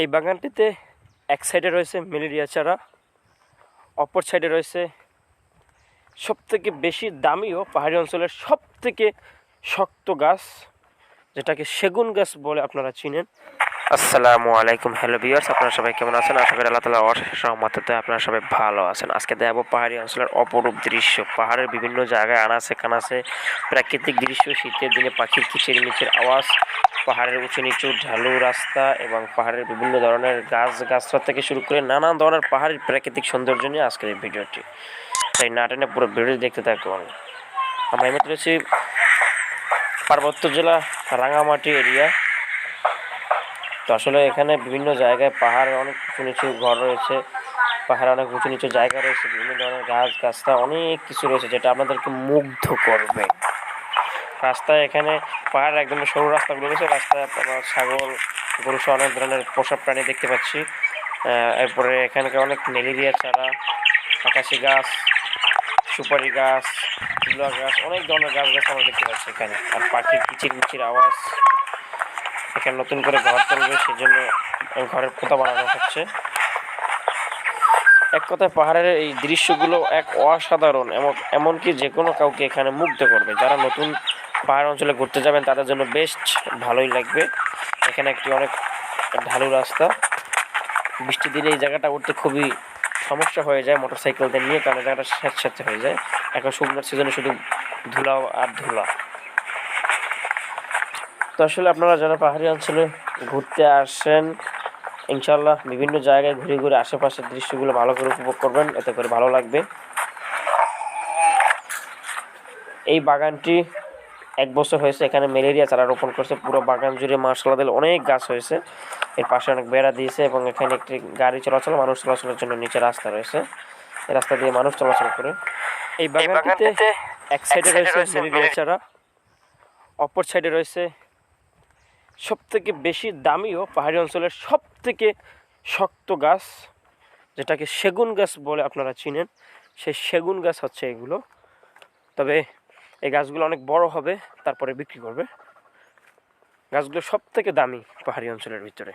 এই বাগানটিতে এক সাইডে রয়েছে ম্যালেরিয়া চারা, অপর সাইডে রয়েছে সবথেকে বেশি দামি ও পাহাড়ি অঞ্চলের সবথেকে শক্ত গাছ, যেটাকে সেগুন গাছ বলে আপনারা চিনেন। আসসালামু আলাইকুম, হ্যালো ভিউয়ার্স, আপনারা সবাই কেমন আছেন? আশা করি আল্লাহ তাআলার অশেষ রহমতে আপনারা সবাই ভালো আছেন। আজকে দেখাবো পাহাড়ি অঞ্চলের অপরূপ দৃশ্য। পাহাড়ের বিভিন্ন জায়গায় আনাচে কানাচে প্রাকৃতিক দৃশ্য, শীতের দিনে পাখির কিচিরমিচির আওয়াজ, পাহাড়ের উঁচু নিচু ঢালু রাস্তা এবং পাহাড়ের বিভিন্ন ধরনের গাছগাছড়া থেকে শুরু করে নানা ধরনের পাহাড়ের প্রাকৃতিক সৌন্দর্য নিয়ে আজকের এই ভিডিওটি। তাই না টেনে পুরো ভিডিও দেখতে থাকুন। আমরা এমনি রয়েছি পার্বত্য জেলা রাঙামাটি এরিয়া। তো আসলে এখানে বিভিন্ন জায়গায় পাহাড়ে অনেক উঁচু নিচু ঘর রয়েছে, পাহাড়ে অনেক উঁচু নিচু জায়গা রয়েছে, বিভিন্ন ধরনের গাছগাছরা অনেক কিছু রয়েছে যেটা আপনাদেরকে মুগ্ধ করবে। রাস্তায় এখানে পাহাড়ের একদম সরু রাস্তাগুলো রয়েছে, রাস্তায় আপনার ছাগল গরু সহ অনেক ধরনের পোষা প্রাণী দেখতে পাচ্ছি। এরপরে এখানকার অনেক ম্যালেরিয়া চারা, আকাশি গাছ, সুপারি গাছ, তুলা গাছ, অনেক ধরনের গাছ আমরা দেখতে পাচ্ছি এখানে। আর পাখির কিচিরমিচির আওয়াজ। এখানে নতুন করে ঘর চলবে, সেজন্য ঘরের পোতা বানানো হচ্ছে। এক কথায় পাহাড়ের এই দৃশ্যগুলো এক অসাধারণ, এমনকি যে কোনো কাউকে এখানে মুগ্ধ করবে। যারা নতুন পাহাড় অঞ্চলে ঘুরতে যাবেন তাদের জন্য বেস্ট ভালোই লাগবে। এখানে একটি অনেক ঢালু রাস্তা, বৃষ্টির দিনে এই জায়গাটা উঠতে খুবই সমস্যা হয়ে যায় মোটরসাইকেলদের নিয়ে, কারণ জায়গাটা স্যাঁতস্যাঁতে হয়ে যায়। এখন শুকনোর সিজনে শুধু ধুলা আর ধুলা। তো আসলে আপনারা যারা পাহাড়ি অঞ্চলে ঘুরতে আসেন, ইনশাল্লাহ বিভিন্ন জায়গায় ঘুরে ঘুরে আশেপাশের দৃশ্যগুলো ভালো করে উপভোগ করবেন, এতে করে ভালো লাগবে। এই বাগানটি 1 বছর হয়েছে, এখানে ম্যালেরিয়া চারা রোপণ করছে। পুরো বাগান জুড়ে মাশাআল্লাহ অনেক গাছ হয়েছে। এর পাশে অনেক বেড়া দিয়েছে এবং এখানে একটি গাড়ি চলাচল, মানুষ চলাচলের জন্য নিচে রাস্তা রয়েছে। এই রাস্তা দিয়ে মানুষ চলাচল করে। এই বাগানটিতে এক সাইডে রয়েছে ম্যালেরিয়া চারা, অপর সাইডে রয়েছে সবথেকে বেশি দামি ও পাহাড়ি অঞ্চলের সবথেকে শক্ত গাছ, যেটাকে সেগুন গাছ বলে আপনারা চিনেন। সেই সেগুন গাছ হচ্ছে এগুলো। তবে এই গাছগুলো অনেক বড় হবে, তারপরে বিক্রি করবে। গাছগুলো সবথেকে দামি পাহাড়ি অঞ্চলের ভিতরে।